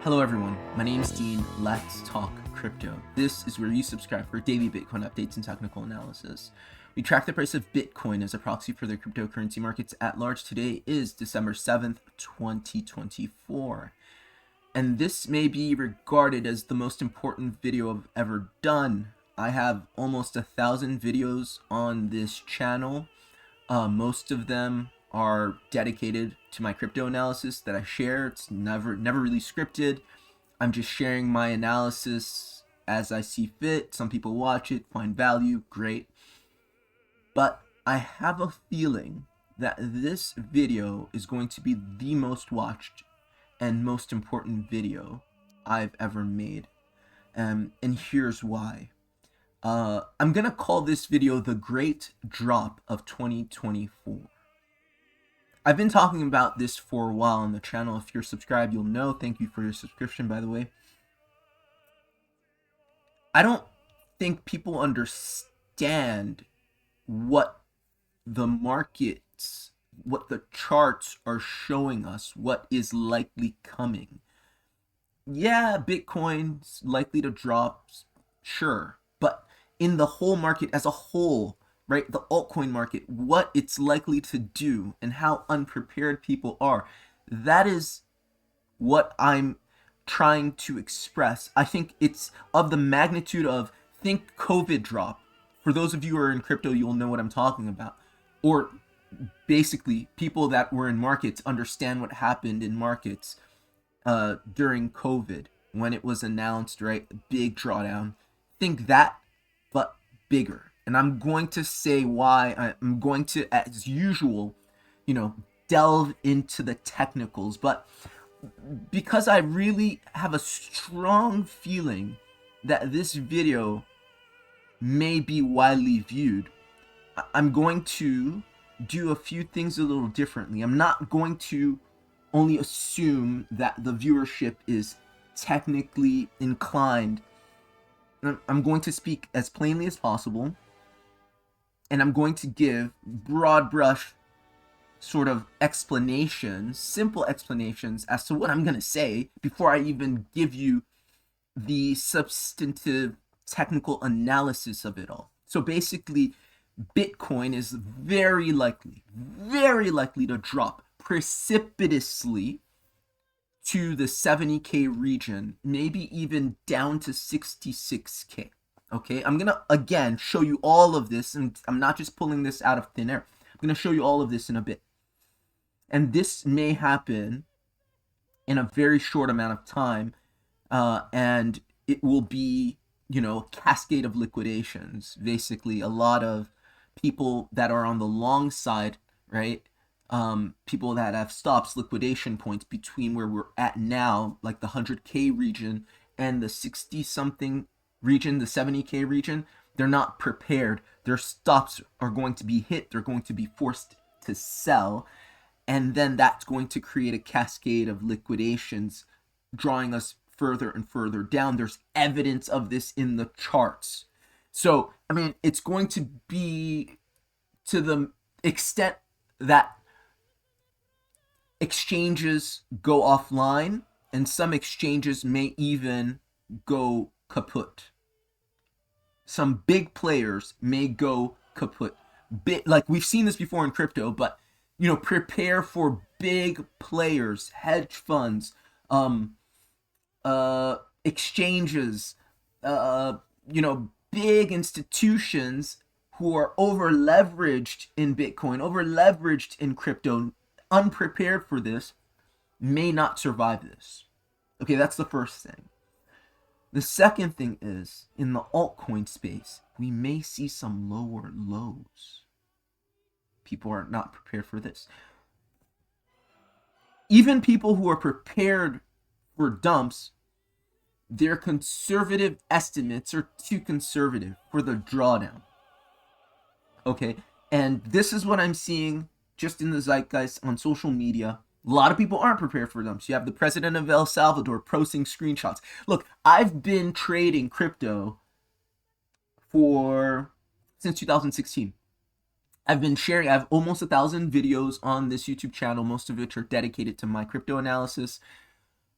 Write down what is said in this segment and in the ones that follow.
Hello everyone, my name is Dean. Let's talk crypto. This is where you subscribe for daily Bitcoin updates and technical analysis. We track the price of Bitcoin as a proxy for the cryptocurrency markets at large. Today is December 7th, 2024. And this may be regarded as the most important video I've ever done. I have almost 1,000 videos on this channel. Most of them are dedicated to my crypto analysis that I share. It's never really scripted. I'm just sharing my analysis as I see fit. Some people watch it, find value, great. But I have a feeling that this video is going to be the most watched and most important video I've ever made. And here's why. I'm gonna call this video the Great Drop of 2024. I've been talking about this for a while on the channel. If you're subscribed, you'll know. Thank you for your subscription, by the way. I don't think people understand what the markets, what the charts are showing us, what is likely coming. Yeah, Bitcoin's likely to drop, sure. But in the whole market as a whole, right, the altcoin market, what it's likely to do and how unprepared people are, that is what I'm trying to express. I think it's of the magnitude of, think COVID drop. For those of you who are in crypto, you'll know what I'm talking about. Or basically, people that were in markets understand what happened in markets during COVID when it was announced, right? Big drawdown. Think that, but bigger. And I'm going to say why. I'm going to, as usual, delve into the technicals. But because I really have a strong feeling that this video may be widely viewed, I'm going to do a few things a little differently. I'm not going to only assume that the viewership is technically inclined. I'm going to speak as plainly as possible. And I'm going to give broad brush sort of explanations, simple explanations as to what I'm going to say before I even give you the substantive technical analysis of it all. So basically, Bitcoin is very likely to drop precipitously to the 70K region, maybe even down to 66K. Okay, I'm gonna again show you all of this, and I'm not just pulling this out of thin air. I'm gonna show you all of this in a bit. And this may happen in a very short amount of time, and it will be, a cascade of liquidations. Basically, a lot of people that are on the long side, right? People that have stops, liquidation points between where we're at now, like the 100K region and the 60-something region, the 70K region, they're not prepared. Their stops are going to be hit. They're going to be forced to sell. And then that's going to create a cascade of liquidations, drawing us further and further down. There's evidence of this in the charts. So, it's going to be to the extent that exchanges go offline, and some exchanges may even go kaput. Some big players may go kaput. Like we've seen this before in crypto, but prepare for big players, hedge funds, exchanges, big institutions who are over leveraged in Bitcoin, over leveraged in crypto, unprepared for this, may not survive this. Okay, that's the first thing. The second thing is, in the altcoin space, we may see some lower lows. People are not prepared for this. Even people who are prepared for dumps, their conservative estimates are too conservative for the drawdown. Okay, and this is what I'm seeing just in the zeitgeist on social media. A lot of people aren't prepared for them. So you have the president of El Salvador posting screenshots. Look, I've been trading crypto since 2016. I've been sharing, I have almost 1,000 videos on this YouTube channel, most of which are dedicated to my crypto analysis.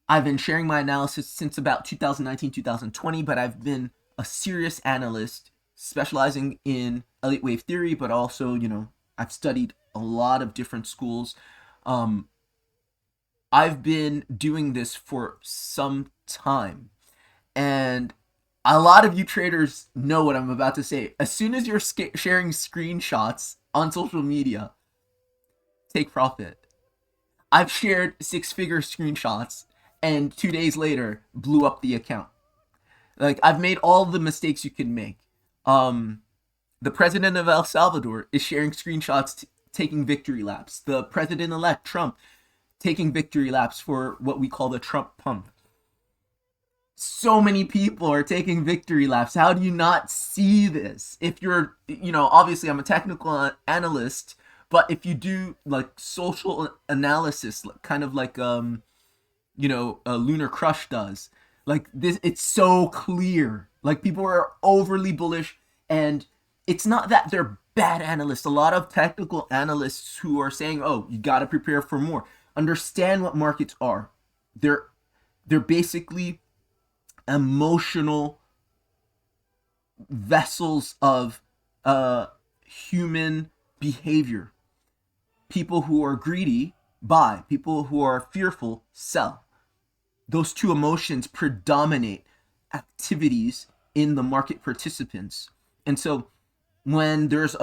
I've been sharing my analysis since about 2019, 2020, but I've been a serious analyst specializing in elite wave theory, but also, I've studied a lot of different schools. Um, I've been doing this for some time, and a lot of you traders know what I'm about to say. As soon as you're sharing screenshots on social media, take profit. I've shared six-figure screenshots and 2 days later blew up the account. Like, I've made all the mistakes you can make. Um, the president of El Salvador is sharing screenshots taking victory laps. The president-elect Trump taking victory laps for what we call the Trump pump. So many people are taking victory laps. How do you not see this? If you're, obviously I'm a technical analyst, but if you do like social analysis, kind of like a Lunar Crush does, like this, it's so clear. Like, people are overly bullish, and it's not that they're bad analysts. A lot of technical analysts who are saying, "Oh, you got to prepare for more." Understand what markets are. They're basically emotional vessels of human behavior. People who are greedy buy, people who are fearful sell. Those two emotions predominate activities in the market participants. And so when there's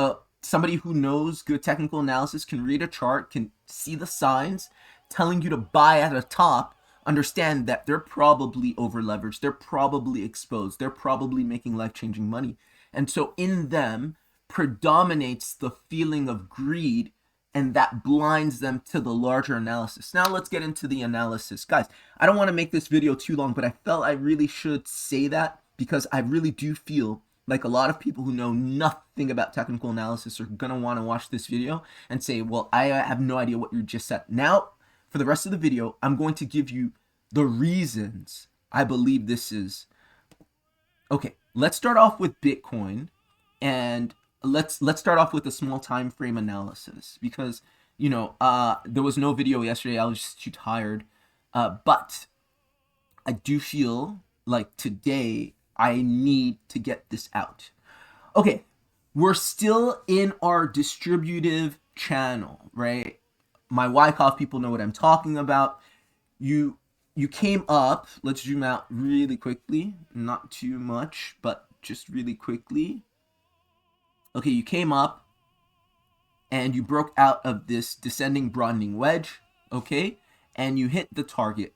somebody who knows good technical analysis, can read a chart, can see the signs telling you to buy at a top, understand that they're probably over leveraged, they're probably exposed, they're probably making life-changing money. And so in them predominates the feeling of greed, and that blinds them to the larger analysis. Now let's get into the analysis. Guys, I don't want to make this video too long, but I felt I really should say that because I really do feel like a lot of people who know nothing about technical analysis are going to want to watch this video and say, well, I have no idea what you just said. Now, for the rest of the video, I'm going to give you the reasons I believe this is. Okay, let's start off with Bitcoin, and let's start off with a small time frame analysis because there was no video yesterday. I was just too tired, but I do feel like today I need to get this out. Okay, we're still in our distributive channel, right? My Wyckoff people know what I'm talking about. You came up. Let's zoom out really quickly. Not too much, but just really quickly. Okay, you came up and you broke out of this descending broadening wedge, okay? And you hit the target,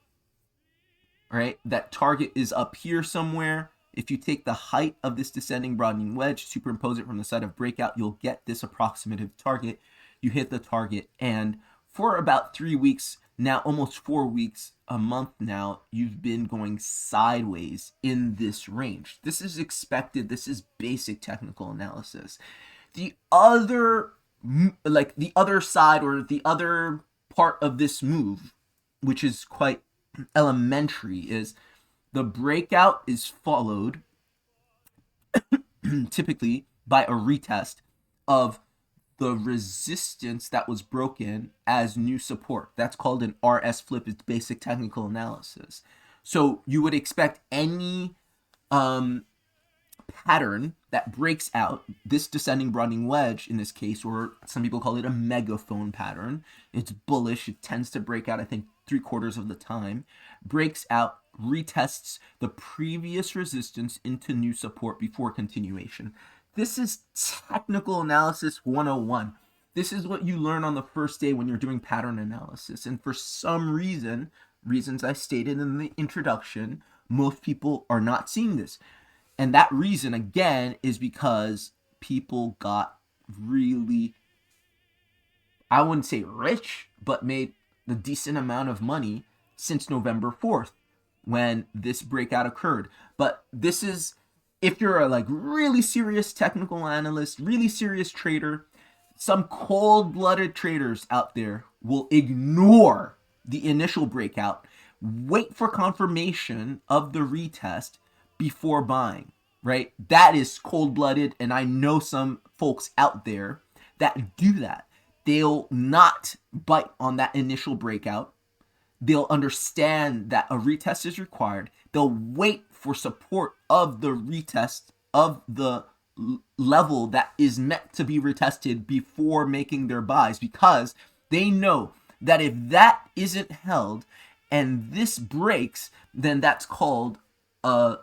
right? That target is up here somewhere. If you take the height of this descending broadening wedge, superimpose it from the side of breakout, you'll get this approximative target. You hit the target, and for about 3 weeks, now almost 4 weeks, a month now, you've been going sideways in this range. This is expected. This is basic technical analysis. The other side, or the other part of this move, which is quite elementary, is the breakout is followed typically by a retest of the resistance that was broken as new support. That's called an RS flip. It's basic technical analysis. So you would expect any pattern that breaks out, this descending broadening wedge in this case, or some people call it a megaphone pattern. It's bullish. It tends to break out, I think, 3/4 of the time. Breaks out, retests the previous resistance into new support before continuation. This is technical analysis 101. This is what you learn on the first day when you're doing pattern analysis. And for some reasons I stated in the introduction, most people are not seeing this. And that reason, again, is because people got really, I wouldn't say rich, but made a decent amount of money since November 4th when this breakout occurred. But this is, if you're a really serious technical analyst, really serious trader, some cold-blooded traders out there will ignore the initial breakout, wait for confirmation of the retest before buying, right? That is cold-blooded, and I know some folks out there that do that. They'll not bite on that initial breakout. they'll understand that a retest is required. They'll wait for support of the retest of the level that is meant to be retested before making their buys, because they know that if that isn't held and this breaks, then that's called a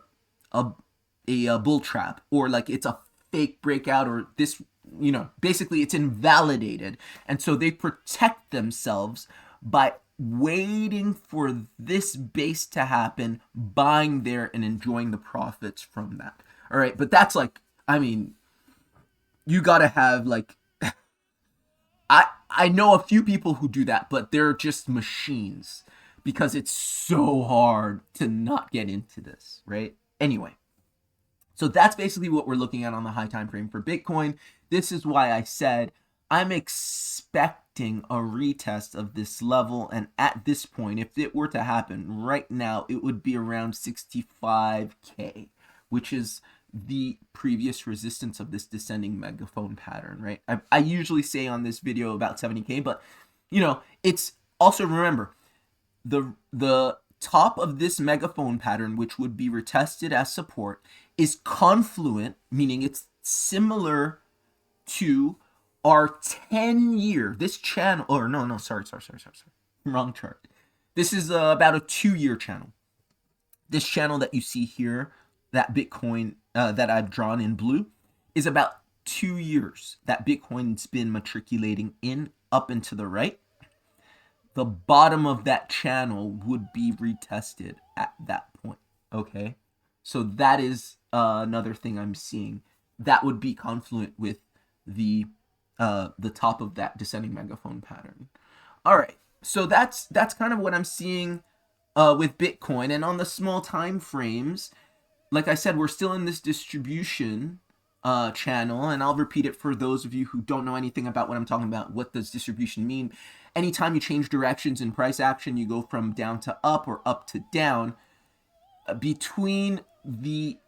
bull trap, or like it's a fake breakout, or this, basically it's invalidated. And so they protect themselves by waiting for this base to happen, buying there and enjoying the profits from that. All right, but that's like, you gotta have like, I know a few people who do that, but they're just machines, because it's so hard to not get into this, right? Anyway, so that's basically what we're looking at on the high time frame for Bitcoin. This is why I said I'm expecting a retest of this level, and at this point, if it were to happen right now, it would be around 65K, which is the previous resistance of this descending megaphone pattern, right? I usually say on this video about 70K, but it's also, remember, the top of this megaphone pattern, which would be retested as support, is confluent, meaning it's similar to our 10-year, this channel, or no, sorry, wrong chart. This is about a 2-year channel. This channel that you see here, that Bitcoin that I've drawn in blue, is about 2 years that Bitcoin's been matriculating in up and to the right. The bottom of that channel would be retested at that point, okay? So that is another thing I'm seeing. That would be confluent with the top of that descending megaphone pattern. All right, so that's kind of what I'm seeing with Bitcoin. And on the small time frames, like I said, we're still in this distribution channel, and I'll repeat it for those of you who don't know anything about what I'm talking about. What does distribution mean? Anytime you change directions in price action, you go from down to up or up to down. Between the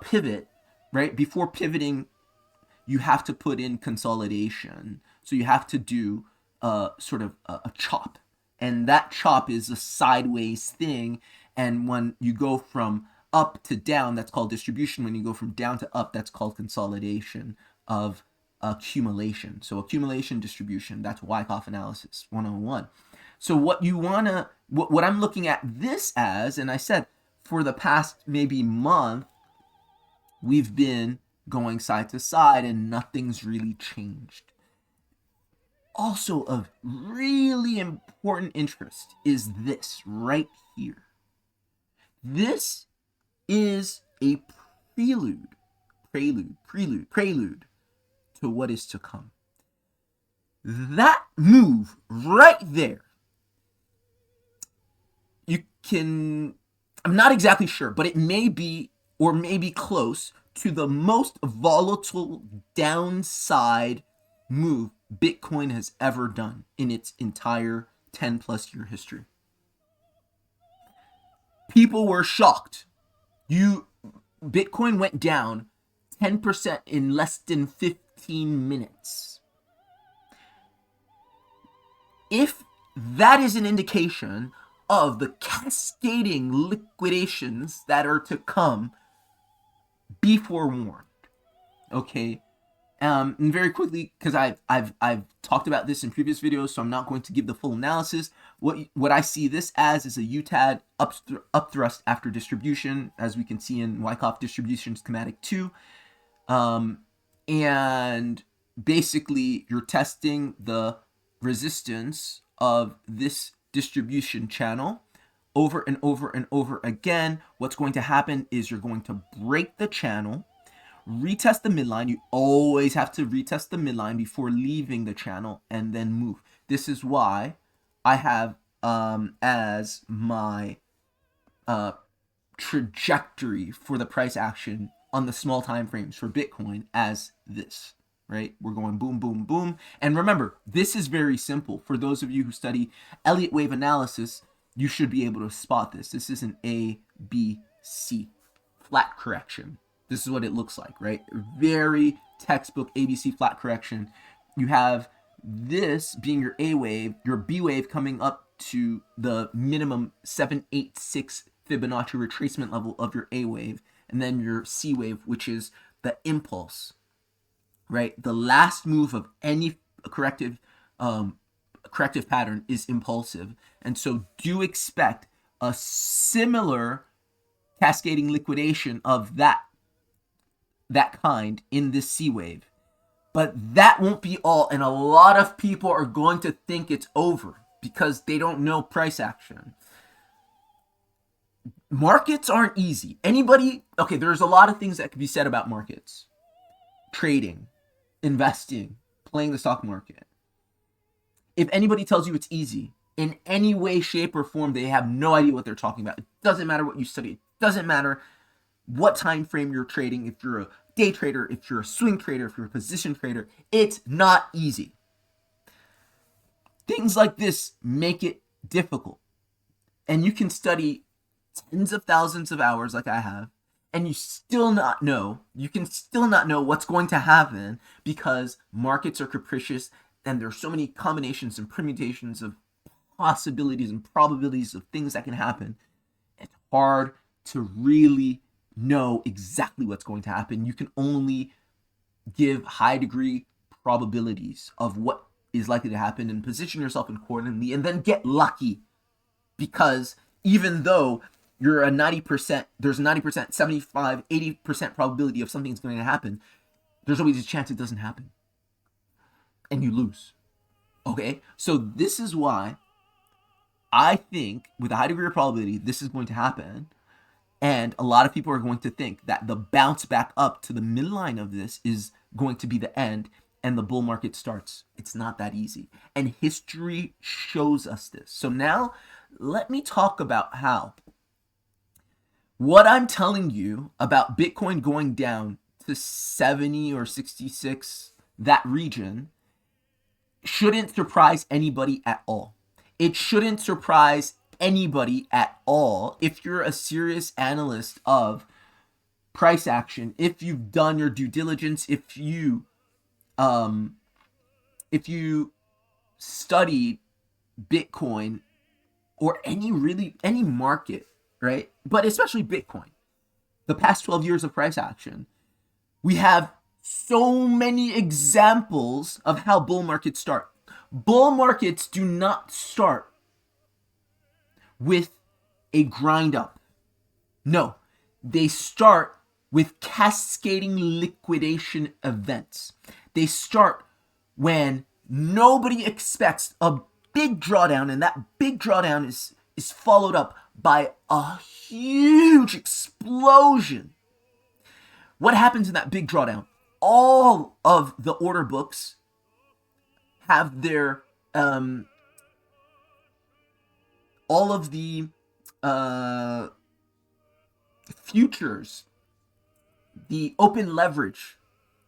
pivot, right? Before pivoting, you have to put in consolidation. So you have to do sort of a chop. And that chop is a sideways thing. And when you go from up to down, that's called distribution. When you go from down to up, that's called consolidation of accumulation. So accumulation, distribution, that's Wyckoff analysis 101. So what I'm looking at this as, and I said for the past maybe month, we've been going side to side and nothing's really changed. Also of really important interest is this right here. This is a prelude to what is to come. That move right there, I'm not exactly sure, but it may be, or maybe close to the most volatile downside move Bitcoin has ever done in its entire 10 plus year history. People were shocked. Bitcoin went down 10% in less than 15 minutes. If that is an indication of the cascading liquidations that are to come, be forewarned. Okay, and very quickly, because I've talked about this in previous videos, so I'm not going to give the full analysis. What I see this as is a UTAD upthrust after distribution, as we can see in Wyckoff distribution schematic 2, and basically you're testing the resistance of this distribution channel over and over and over again. What's going to happen is you're going to break the channel, retest the midline. You always have to retest the midline before leaving the channel and then move. This is why I have as my trajectory for the price action on the small time frames for Bitcoin as this, right? We're going boom, boom, boom. And remember, this is very simple. For those of you who study Elliott wave analysis, you should be able to spot this. This is an A, B, C, flat correction. This is what it looks like, right? Very textbook ABC flat correction. You have this being your A wave, your B wave coming up to the minimum 786 Fibonacci retracement level of your A wave, and then your C wave, which is the impulse, right? The last move of any corrective pattern is impulsive, and so do expect a similar cascading liquidation of that kind in this C wave. But that won't be all, and a lot of people are going to think it's over because they don't know price action. Markets aren't easy. There's a lot of things that can be said about markets. Trading, investing, playing the stock market. If anybody tells you it's easy, in any way, shape, or form, they have no idea what they're talking about. It doesn't matter what you study. It doesn't matter what time frame you're trading. If you're a day trader, if you're a swing trader, if you're a position trader, it's not easy. Things like this make it difficult. And you can study tens of thousands of hours like I have, and you can still not know what's going to happen because markets are capricious and there's so many combinations and permutations of possibilities and probabilities of things that can happen. It's hard to really know exactly what's going to happen. You can only give high degree probabilities of what is likely to happen and position yourself accordingly, and then get lucky, because even though you're a 90%, there's a 90%, 75, 80% probability of something's going to happen, there's always a chance it doesn't happen. And you lose. Okay? So this is why I think with a high degree of probability, this is going to happen. And a lot of people are going to think that the bounce back up to the midline of this is going to be the end and the bull market starts. It's not that easy. And history shows us this. So now let me talk about how what I'm telling you about Bitcoin going down to 70 or 66, that region, shouldn't surprise anybody at all. It shouldn't surprise anybody at all if you're a serious analyst of price action, if you've done your due diligence, if you studied Bitcoin or any market, right? But especially Bitcoin, the past 12 years of price action, we have so many examples of how bull markets start. Bull markets do not start with a grind up. No, they start with cascading liquidation events. They start when nobody expects a big drawdown, and that big drawdown is followed up by a huge explosion. What happens in that big drawdown? All of the order books have their all of the futures, the open leverage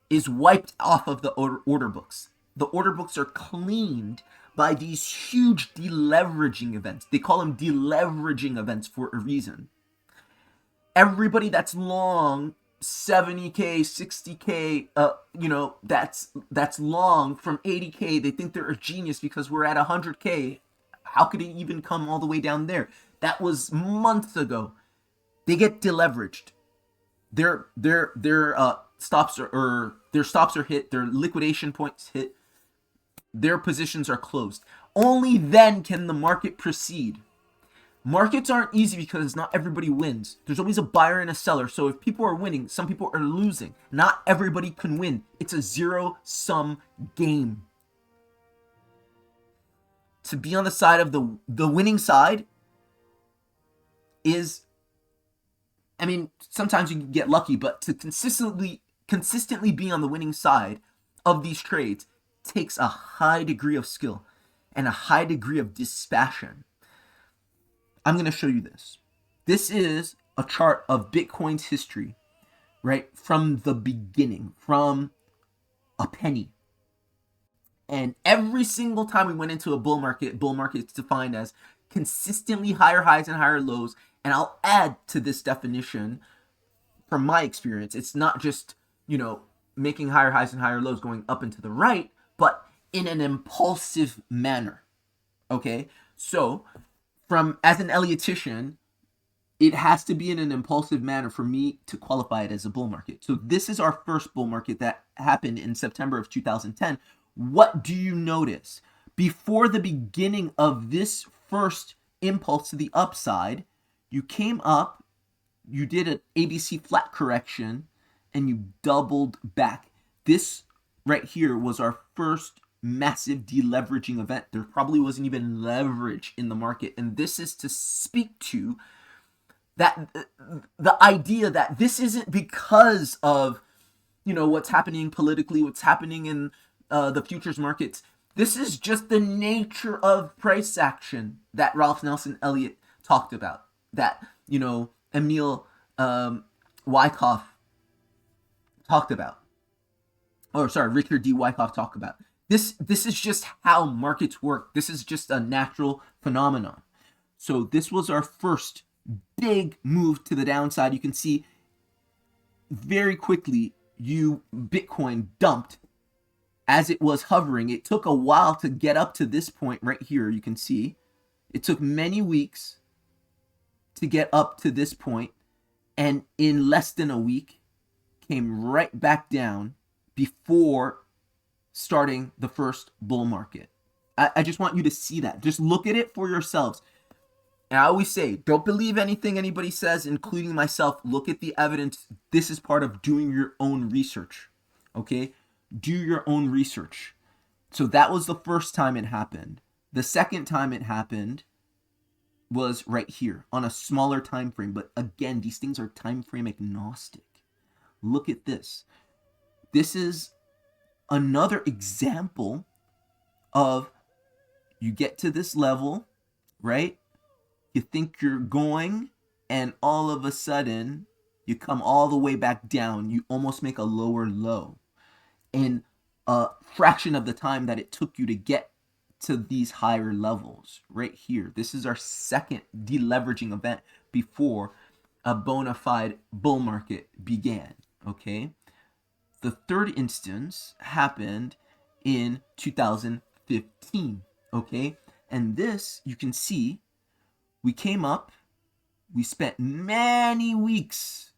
is wiped off of the order books. The order books are cleaned by these huge deleveraging events. They call them deleveraging events for a reason. Everybody that's long 70K, 60K, that's long from 80K, they think they're a genius because we're at 100K. How could it even come all the way down there? That was months ago. They get deleveraged. Their stops are hit, their liquidation points hit, their positions are closed. Only then can the market proceed. Markets aren't easy because not everybody wins. There's always a buyer and a seller. So if people are winning, some people are losing. Not everybody can win. It's a zero-sum game. To be on the side of the winning side is, sometimes you can get lucky, but to consistently be on the winning side of these trades takes a high degree of skill and a high degree of dispassion. I'm going to show you this. This is a chart of Bitcoin's history, right? From the beginning, from a penny. And every single time we went into a bull market is defined as consistently higher highs and higher lows. And I'll add to this definition from my experience. It's not just, making higher highs and higher lows going up and to the right, but in an impulsive manner. Okay? So, as an Elliottician, it has to be in an impulsive manner for me to qualify it as a bull market. So this is our first bull market that happened in September of 2010. What do you notice? Before the beginning of this first impulse to the upside, you came up, you did an ABC flat correction, and you doubled back. This right here was our first massive deleveraging event. There probably wasn't even leverage in the market. And this is to speak to that the idea that this isn't because of what's happening politically, what's happening in the futures markets. This is just the nature of price action that Ralph Nelson Elliott talked about, that Emil Wyckoff talked about, or sorry, Richard D. Wyckoff talked about. This is just how markets work. This is just a natural phenomenon. So this was our first big move to the downside. You can see very quickly Bitcoin dumped as it was hovering. It took a while to get up to this point right here. You can see it took many weeks to get up to this point, and in less than a week came right back down before starting the first bull market. I just want you to see that. Just look at it for yourselves. And I always say, don't believe anything anybody says, including myself. Look at the evidence. This is part of doing your own research. Okay? Do your own research. So that was the first time it happened. The second time it happened was right here on a smaller time frame. But again, these things are time frame agnostic. Look at this. This is another example of you get to this level, right? You think you're going, and all of a sudden, you come all the way back down. You almost make a lower low in a fraction of the time that it took you to get to these higher levels right here. This is our second deleveraging event before a bona fide bull market began, okay? The third instance happened in 2015, okay? And this, you can see, we came up, we spent many weeks,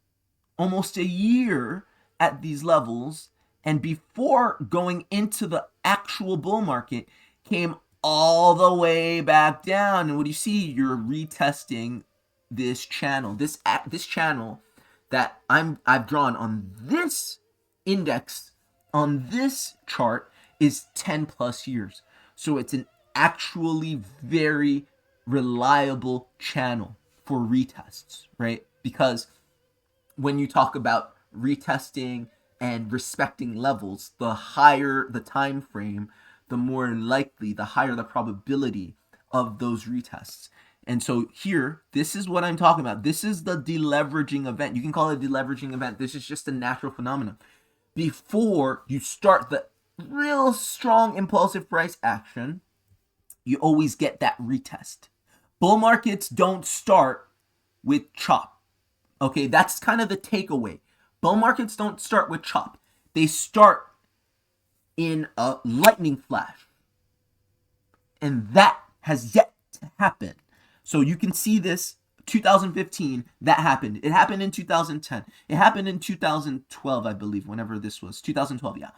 almost a year at these levels, and before going into the actual bull market, came all the way back down. And what do you see? You're retesting this channel, this channel that I've drawn on this index, on this chart, is 10 plus years. So it's an actually very reliable channel for retests, right? Because when you talk about retesting and respecting levels, the higher the time frame, the more likely, the higher the probability of those retests. And so here, this is what I'm talking about. This is the deleveraging event. You can call it a deleveraging event. This is just a natural phenomenon. Before you start the real strong impulsive price action, you always get that retest. Bull markets don't start with chop. Okay, that's kind of the takeaway. Bull markets don't start with chop. They start in a lightning flash. And that has yet to happen. So you can see this 2015, that happened. It happened in 2010. It happened in 2012, I believe, whenever this was. 2012, yeah.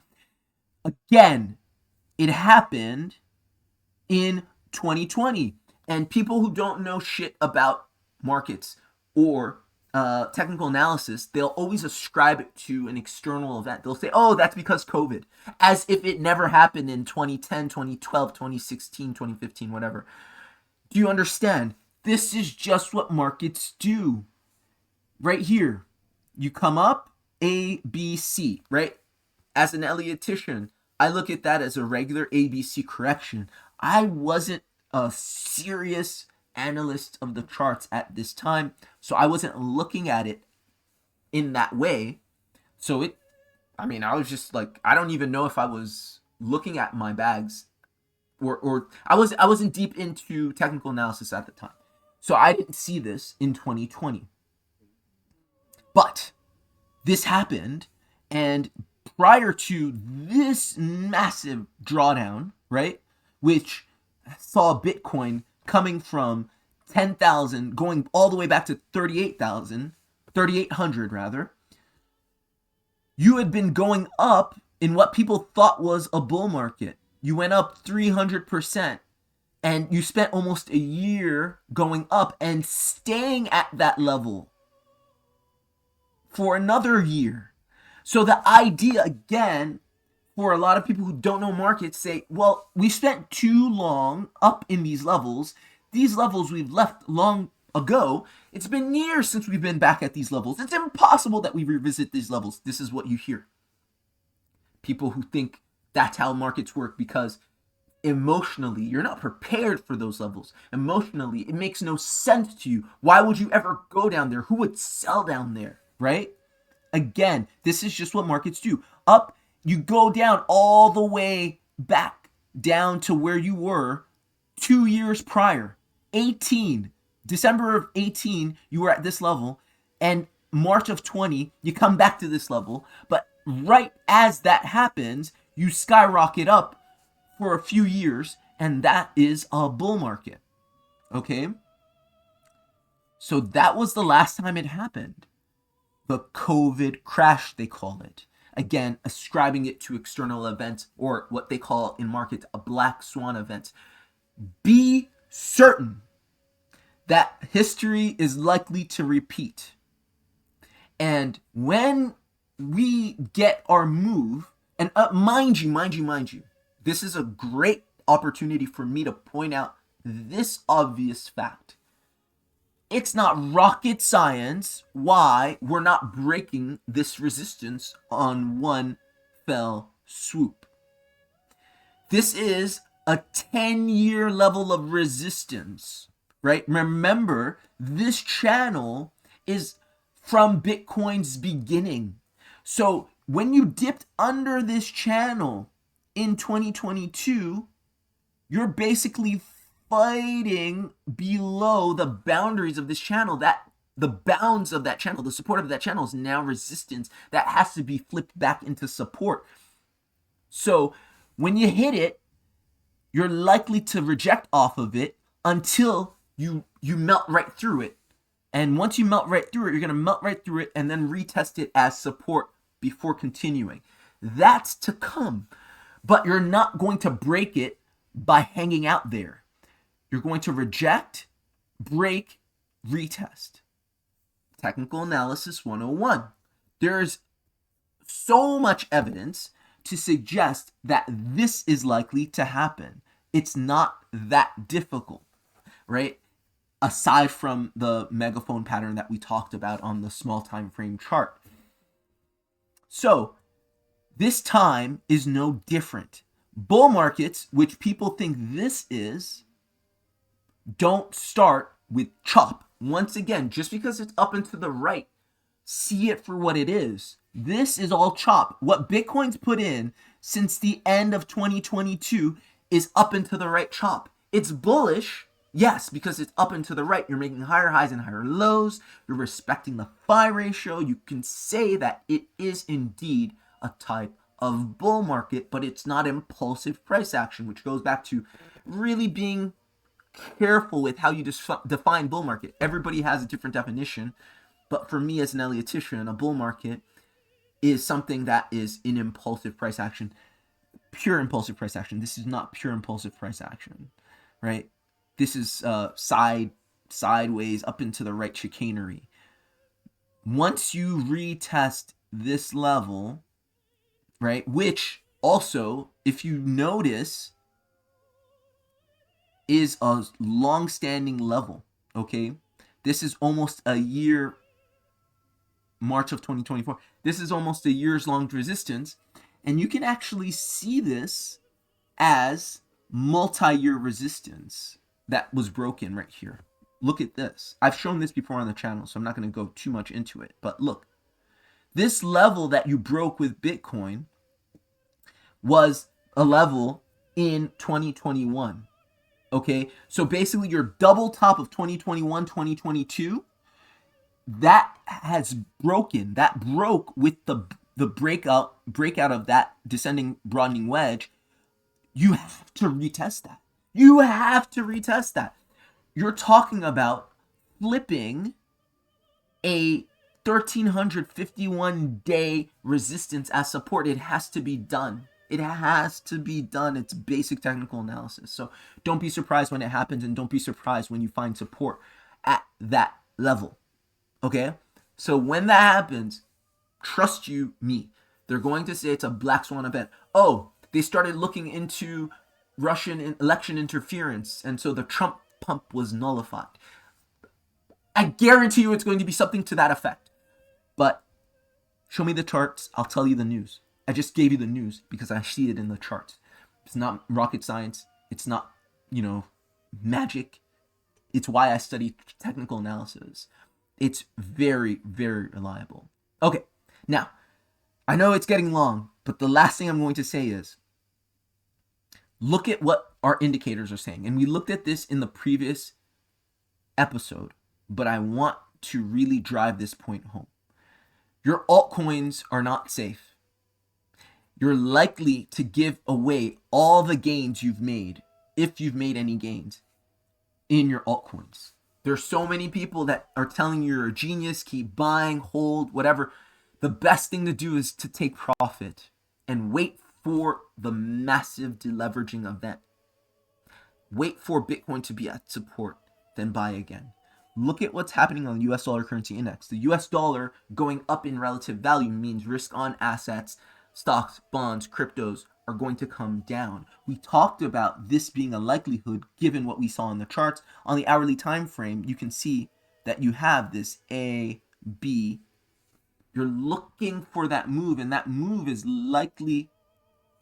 Again, it happened in 2020. And people who don't know shit about markets or technical analysis, they'll always ascribe it to an external event. They'll say, oh, that's because COVID, as if it never happened in 2010, 2012, 2016, 2015, whatever. Do you understand? This is just what markets do. Right here, you come up, A, B, C, right? As an Elliottician, I look at that as a regular ABC correction. I wasn't a serious analyst of the charts at this time, so I wasn't looking at it in that way. So I was just like, I don't even know if I was looking at my bags, or I wasn't deep into technical analysis at the time. So I didn't see this in 2020. But this happened, and prior to this massive drawdown, right, which saw Bitcoin coming from 10,000 going all the way back to 3,800 rather. You had been going up in what people thought was a bull market. You went up 300%, and you spent almost a year going up and staying at that level for another year. So the idea, again, for a lot of people who don't know markets, say, well, we spent too long up in these levels. These levels we've left long ago. It's been years since we've been back at these levels. It's impossible that we revisit these levels. This is what you hear. People who think that's how markets work, because emotionally, you're not prepared for those levels. Emotionally, it makes no sense to you. Why would you ever go down there? Who would sell down there, right? Again, this is just what markets do. Up, you go down all the way back down to where you were 2 years prior. December of 18, you were at this level, and March of 20, you come back to this level. But right as that happens, you skyrocket up for a few years, and that is a bull market. Okay? So that was the last time it happened. The COVID crash, they call it. Again, ascribing it to external events, or what they call in markets a black swan event. Be certain that history is likely to repeat. And when we get our move, and mind you, this is a great opportunity for me to point out this obvious fact. It's not rocket science why we're not breaking this resistance on one fell swoop. This is a 10-year level of resistance, right? Remember, this channel is from Bitcoin's beginning. So when you dipped under this channel in 2022, you're basically fighting below the boundaries of this channel. That the bounds of that channel, the support of that channel is now resistance that has to be flipped back into support. So when you hit it, you're likely to reject off of it until you melt right through it. And once you melt right through it, you're going to melt right through it and then retest it as support before continuing. That's to come. But you're not going to break it by hanging out there. You're going to reject, break, retest. Technical Analysis 101. There's so much evidence to suggest that this is likely to happen. It's not that difficult, right? Aside from the megaphone pattern that we talked about on the small time frame chart. So this time is no different. Bull markets, which people think this is, don't start with chop. Once again, just because it's up and to the right, see it for what it is. This is all chop. What Bitcoin's put in since the end of 2022 is up and to the right chop. It's bullish, yes, because it's up and to the right. You're making higher highs and higher lows. You're respecting the phi ratio. You can say that it is indeed a type of bull market, but it's not impulsive price action, which goes back to really being careful with how you define bull market. Everybody has a different definition, but for me as an Elliotician, a bull market is something that is an impulsive price action, pure impulsive price action. This is not pure impulsive price action, right? This is sideways up into the right chicanery. Once you retest this level, right, which also, if you notice, is a long-standing level, okay? This is almost a year, March of 2024. This is almost a year's long resistance, and you can actually see this as multi-year resistance that was broken right here. Look at this. I've shown this before on the channel, so I'm not going to go too much into it, but look. This level that you broke with Bitcoin was a level in 2021. Okay, so basically your double top of 2021, 2022, that has broken. That broke with the breakout of that descending broadening wedge. You have to retest that. You have to retest that. you're talking about flipping a 1351 day resistance as support. It has to be done. It has to be done. It's basic technical analysis. So don't be surprised when it happens, and don't be surprised when you find support at that level. Okay? So when that happens, trust you me, they're going to say it's a black swan event. Oh, they started looking into Russian election interference, and so the Trump pump was nullified. I guarantee you it's going to be something to that effect. But show me the charts, I'll tell you the news. I just gave you the news because I see it in the charts. It's not rocket science. It's not, magic. It's why I study technical analysis. It's very, very reliable. Okay, now, I know it's getting long, but the last thing I'm going to say is, look at what our indicators are saying. And we looked at this in the previous episode, but I want to really drive this point home. Your altcoins are not safe. You're likely to give away all the gains you've made, if you've made any gains, in your altcoins. There's so many people that are telling you you're a genius, keep buying, hold, whatever. The best thing to do is to take profit and wait for the massive deleveraging event. Wait for Bitcoin to be at support, then buy again. Look at what's happening on the US dollar currency index. The US dollar going up in relative value means risk on assets, stocks, bonds, cryptos are going to come down. We talked about this being a likelihood given what we saw in the charts. On the hourly time frame, you can see that you have this A, B. You're looking for that move, and that move is likely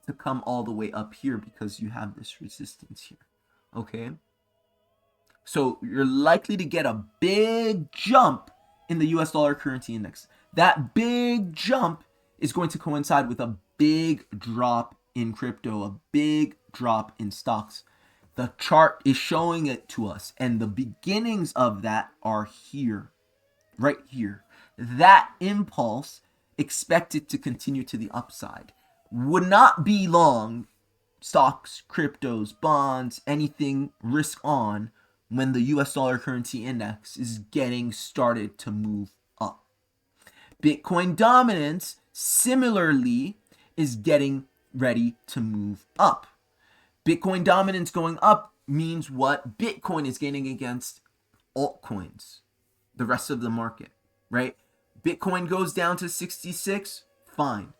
to come all the way up here because you have this resistance here. Okay? So you're likely to get a big jump in the US dollar currency index. That big jump is going to coincide with a big drop in crypto, a big drop in stocks. The chart is showing it to us, and the beginnings of that are here, right here. That impulse expected to continue to the upside. Would not be long, stocks, cryptos, bonds, anything risk on, when the US dollar currency index is getting started to move up. Bitcoin dominance similarly is getting ready to move up. Bitcoin dominance going up means what? Bitcoin is gaining against altcoins, the rest of the market, right? Bitcoin goes down to 66, fine.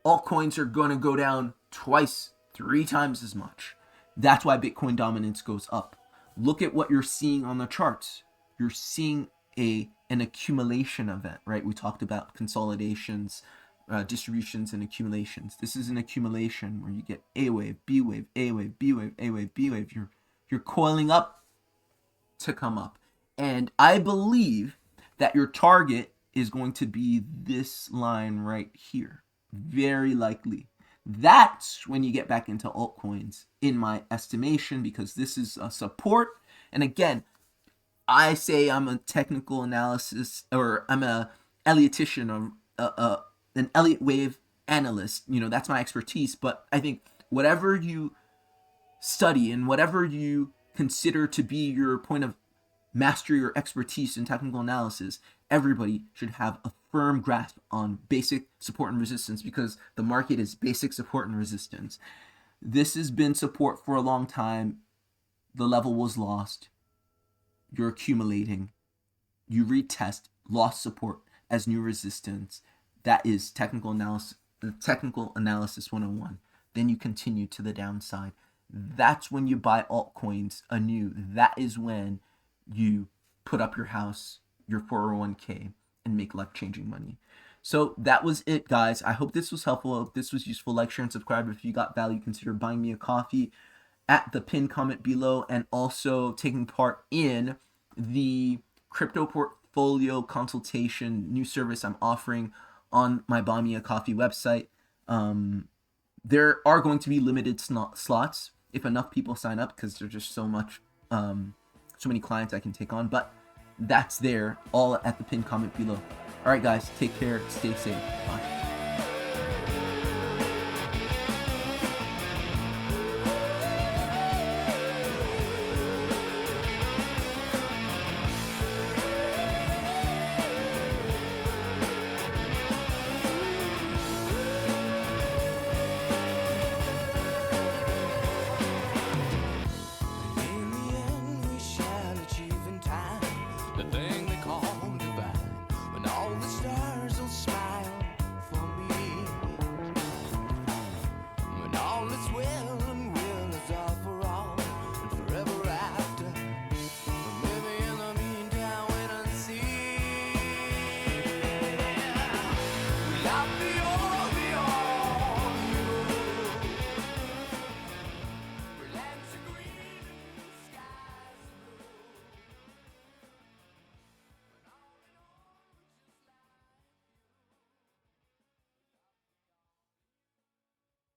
Altcoins are going to go down twice, 3 times as much. That's why Bitcoin dominance goes up. Look at what you're seeing on the charts. You're seeing an accumulation event, right? We talked about consolidations, distributions, and accumulations. This is an accumulation where you get A wave, B wave, A wave, B wave, A wave, B wave. You're coiling up to come up. And I believe that your target is going to be this line right here. Very likely. That's when you get back into altcoins, in my estimation, because this is a support. And again, I say I'm a technical analysis, or I'm a Elliotician, or an Elliott wave analyst. That's my expertise. But I think whatever you study and whatever you consider to be your point of mastery or expertise in technical analysis, everybody should have a firm grasp on basic support and resistance, because the market is basic support and resistance. This has been support for a long time. The level was lost. You're accumulating. You retest lost support as new resistance. That is technical analysis 101. Then you continue to the downside. That's when you buy altcoins anew. That is when you put up your house, your 401k, and make life-changing money. So that was it, guys. I hope this was helpful. I hope this was useful. Like, share, and subscribe. If you got value, consider buying me a coffee at the pinned comment below, and also taking part in the crypto portfolio consultation new service I'm offering on my Buy Me a Coffee website. There are going to be limited slots if enough people sign up, because there's just so many clients I can take on. But that's there, all at the pinned comment below. All right, guys, take care, stay safe, bye.